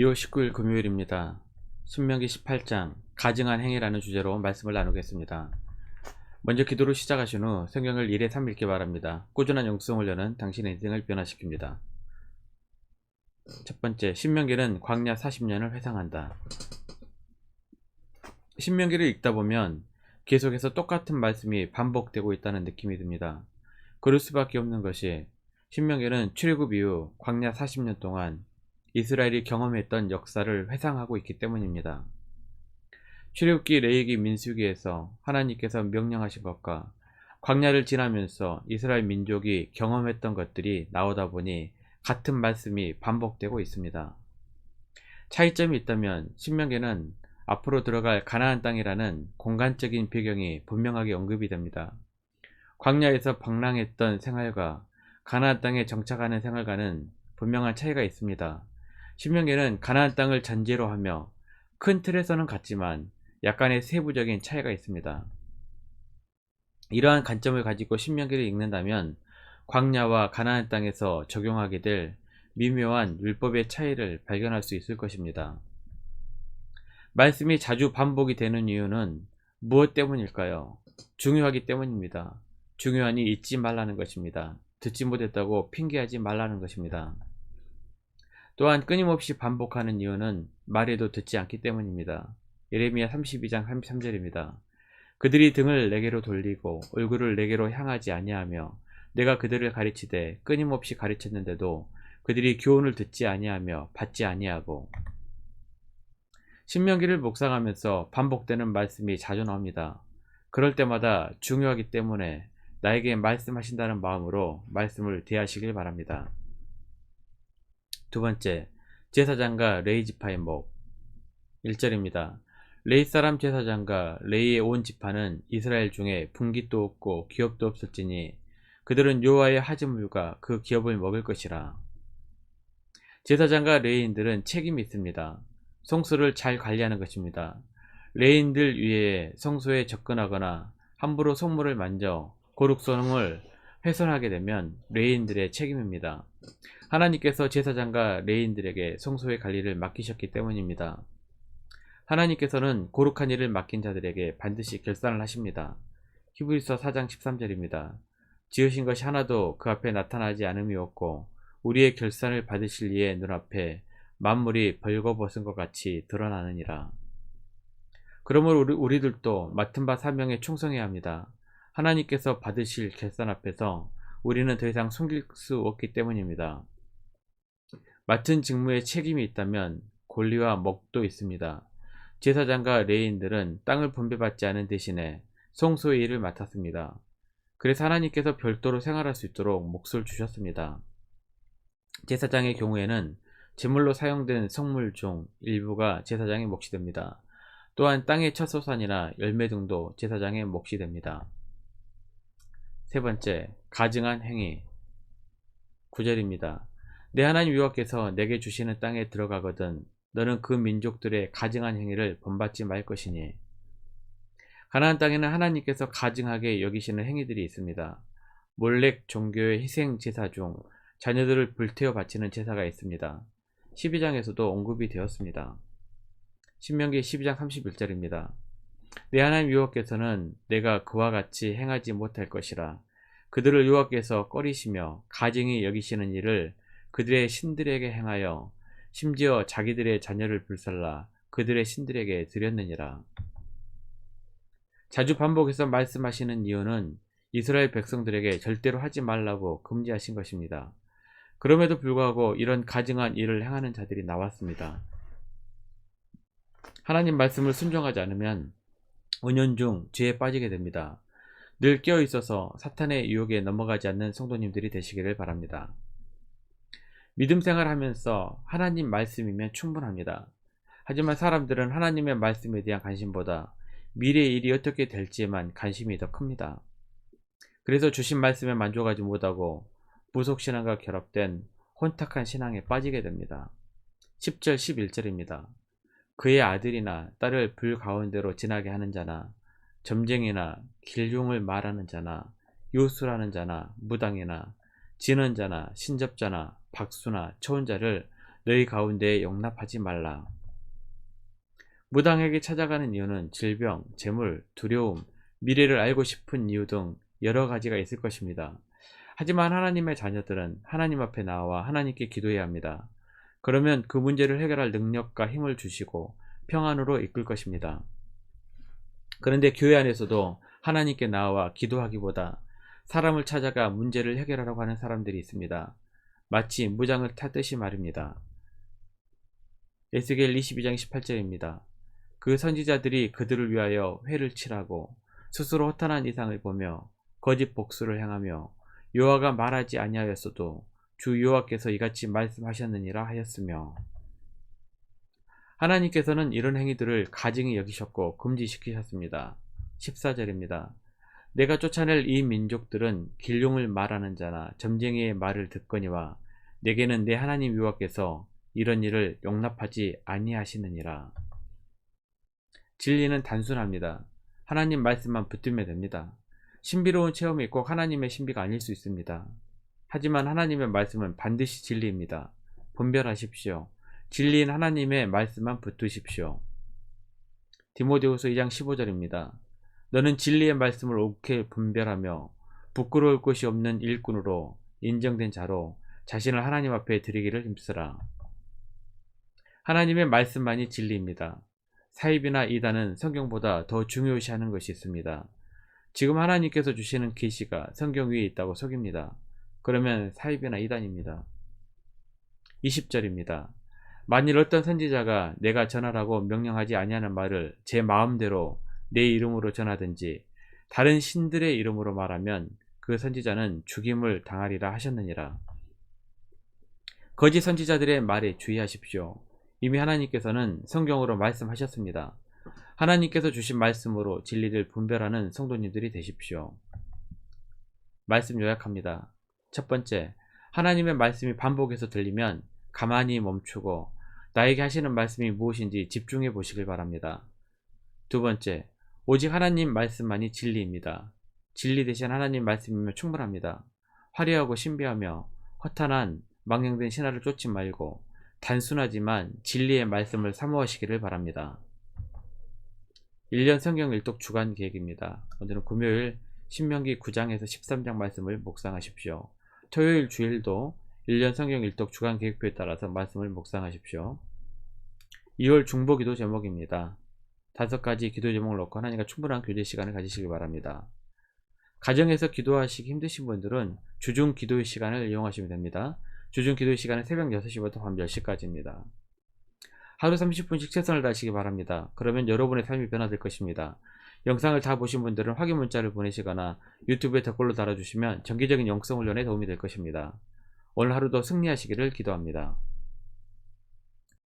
2월 19일 금요일입니다. 신명기 18장 가증한 행위라는 주제로 말씀을 나누겠습니다. 먼저 기도로 시작하신 후 성경을 1회 3 읽기 바랍니다. 꾸준한 영성 훈련은 당신의 인생을 변화시킵니다. 첫 번째, 신명기는 광야 40년을 회상한다. 신명기를 읽다 보면 계속해서 똑같은 말씀이 반복되고 있다는 느낌이 듭니다. 그럴 수밖에 없는 것이 신명기는 출애굽 이후 광야 40년 동안 이스라엘이 경험했던 역사를 회상하고 있기 때문입니다. 출애굽기, 레위기, 민수기에서 하나님께서 명령하신 것과 광야를 지나면서 이스라엘 민족이 경험했던 것들이 나오다 보니 같은 말씀이 반복되고 있습니다. 차이점이 있다면 신명기는 앞으로 들어갈 가나안 땅이라는 공간적인 배경이 분명하게 언급이 됩니다. 광야에서 방랑했던 생활과 가나안 땅에 정착하는 생활과는 분명한 차이가 있습니다. 신명기는 가나안 땅을 전제로 하며 큰 틀에서는 같지만 약간의 세부적인 차이가 있습니다. 이러한 관점을 가지고 신명기를 읽는다면 광야와 가나안 땅에서 적용하게 될 미묘한 율법의 차이를 발견할 수 있을 것입니다. 말씀이 자주 반복이 되는 이유는 무엇 때문일까요? 중요하기 때문입니다. 중요하니 잊지 말라는 것입니다. 듣지 못했다고 핑계하지 말라는 것입니다. 또한 끊임없이 반복하는 이유는 말해도 듣지 않기 때문입니다. 예레미야 32장 33절입니다. 그들이 등을 내게로 돌리고 얼굴을 내게로 향하지 아니하며 내가 그들을 가르치되 끊임없이 가르쳤는데도 그들이 교훈을 듣지 아니하며 받지 아니하고. 신명기를 묵상하면서 반복되는 말씀이 자주 나옵니다. 그럴 때마다 중요하기 때문에 나에게 말씀하신다는 마음으로 말씀을 대하시길 바랍니다. 두 번째, 제사장과 레위 지파의 목. 1절입니다. 레위 사람 제사장과 레위의 온 지파는 이스라엘 중에 분깃도 없고 기업도 없을지니 그들은 여호와의 하즈물과 그 기업을 먹을 것이라. 제사장과 레위인들은 책임이 있습니다. 성소를 잘 관리하는 것입니다. 레위인들 위에 성소에 접근하거나 함부로 성물을 만져 거룩성을 훼손하게 되면 레위인들의 책임입니다. 하나님께서 제사장과 레위인들에게 성소의 관리를 맡기셨기 때문입니다. 하나님께서는 거룩한 일을 맡긴 자들에게 반드시 결산을 하십니다. 히브리서 4장 13절입니다. 지으신 것이 하나도 그 앞에 나타나지 않음이 없고 우리의 결산을 받으실 이의 눈앞에 만물이 벌거벗은 것 같이 드러나느니라. 그러므로 우리들도 맡은 바 사명에 충성해야 합니다. 하나님께서 받으실 결산 앞에서 우리는 더 이상 숨길 수 없기 때문입니다. 맡은 직무에 책임이 있다면 권리와 몫도 있습니다. 제사장과 레위인들은 땅을 분배받지 않은 대신에 성소의 일을 맡았습니다. 그래서 하나님께서 별도로 생활할 수 있도록 몫을 주셨습니다. 제사장의 경우에는 제물로 사용된 성물 중 일부가 제사장의 몫이 됩니다. 또한 땅의 첫 소산이나 열매 등도 제사장의 몫이 됩니다. 세 번째, 가증한 행위. 9절입니다. 내 하나님 여호와께서 내게 주시는 땅에 들어가거든 너는 그 민족들의 가증한 행위를 본받지 말 것이니. 가나안 땅에는 하나님께서 가증하게 여기시는 행위들이 있습니다. 몰렉 종교의 희생 제사 중 자녀들을 불태워 바치는 제사가 있습니다. 12장에서도 언급이 되었습니다. 신명기 12장 31절입니다. 내 하나님 여호와께서는 내가 그와 같이 행하지 못할 것이라. 그들을 여호와께서 꺼리시며 가증히 여기시는 일을 그들의 신들에게 행하여 심지어 자기들의 자녀를 불살라 그들의 신들에게 드렸느니라. 자주 반복해서 말씀하시는 이유는 이스라엘 백성들에게 절대로 하지 말라고 금지하신 것입니다. 그럼에도 불구하고 이런 가증한 일을 행하는 자들이 나왔습니다. 하나님 말씀을 순종하지 않으면 은연중 죄에 빠지게 됩니다. 늘 깨어있어서 사탄의 유혹에 넘어가지 않는 성도님들이 되시기를 바랍니다. 믿음 생활하면서 하나님 말씀이면 충분합니다. 하지만 사람들은 하나님의 말씀에 대한 관심보다 미래의 일이 어떻게 될지에만 관심이 더 큽니다. 그래서 주신 말씀에 만족하지 못하고 부속신앙과 결합된 혼탁한 신앙에 빠지게 됩니다. 10절 11절입니다. 그의 아들이나 딸을 불 가운데로 지나게 하는 자나 점쟁이나 길흉을 말하는 자나 요술하는 자나 무당이나 지는 자나 신접자나 박수나 초혼자를 너희 가운데에 용납하지 말라. 무당에게 찾아가는 이유는 질병, 재물, 두려움, 미래를 알고 싶은 이유 등 여러 가지가 있을 것입니다. 하지만 하나님의 자녀들은 하나님 앞에 나와 하나님께 기도해야 합니다. 그러면 그 문제를 해결할 능력과 힘을 주시고 평안으로 이끌 것입니다. 그런데 교회 안에서도 하나님께 나와 기도하기보다 사람을 찾아가 문제를 해결하려고 하는 사람들이 있습니다. 마치 무장을 타듯이 말입니다. 에스겔 22장 18절입니다. 그 선지자들이 그들을 위하여 회를 칠하고 스스로 허탄한 이상을 보며 거짓 복수를 행하며 여호와가 말하지 아니하였어도 주 여호와께서 이같이 말씀하셨느니라 하였으며, 하나님께서는 이런 행위들을 가증히 여기셨고 금지시키셨습니다. 14절입니다. 내가 쫓아낼 이 민족들은 길용을 말하는 자나 점쟁이의 말을 듣거니와 내게는 내 하나님 여호와께서 이런 일을 용납하지 아니하시느니라. 진리는 단순합니다. 하나님 말씀만 붙들면 됩니다. 신비로운 체험이 꼭 하나님의 신비가 아닐 수 있습니다. 하지만 하나님의 말씀은 반드시 진리입니다. 분별하십시오. 진리인 하나님의 말씀만 붙드십시오. 디모데후서 2장 15절입니다. 너는 진리의 말씀을 옳게 분별하며 부끄러울 것이 없는 일꾼으로 인정된 자로 자신을 하나님 앞에 드리기를 힘쓰라. 하나님의 말씀만이 진리입니다. 사입이나 이단은 성경보다 더 중요시하는 것이 있습니다. 지금 하나님께서 주시는 계시가 성경 위에 있다고 속입니다. 그러면 사입이나 이단입니다. 20절입니다. 만일 어떤 선지자가 내가 전하라고 명령하지 아니하는 말을 제 마음대로 내 이름으로 전하든지 다른 신들의 이름으로 말하면 그 선지자는 죽임을 당하리라 하셨느니라. 거짓 선지자들의 말에 주의하십시오. 이미 하나님께서는 성경으로 말씀하셨습니다. 하나님께서 주신 말씀으로 진리를 분별하는 성도님들이 되십시오. 말씀 요약합니다. 첫 번째, 하나님의 말씀이 반복해서 들리면 가만히 멈추고 나에게 하시는 말씀이 무엇인지 집중해 보시길 바랍니다. 두 번째, 오직 하나님 말씀만이 진리입니다. 진리 대신 하나님 말씀이면 충분합니다. 화려하고 신비하며 허탄한 망령된 신화를 쫓지 말고 단순하지만 진리의 말씀을 사모하시기를 바랍니다. 1년 성경 일독 주간 계획입니다. 오늘은 금요일 신명기 9장에서 13장 말씀을 묵상하십시오. 토요일 주일도 1년 성경 일독 주간 계획표에 따라서 말씀을 묵상하십시오. 2월 중보기도 제목입니다. 5가지 기도 제목을 놓고 하나님과 충분한 교제 시간을 가지시기 바랍니다. 가정에서 기도하시기 힘드신 분들은 주중 기도의 시간을 이용하시면 됩니다. 주중 기도의 시간은 새벽 6시부터 밤 10시까지입니다. 하루 30분씩 최선을 다하시기 바랍니다. 그러면 여러분의 삶이 변화될 것입니다. 영상을 다 보신 분들은 확인 문자를 보내시거나 유튜브에 댓글로 달아주시면 정기적인 영성 훈련에 도움이 될 것입니다. 오늘 하루도 승리하시기를 기도합니다.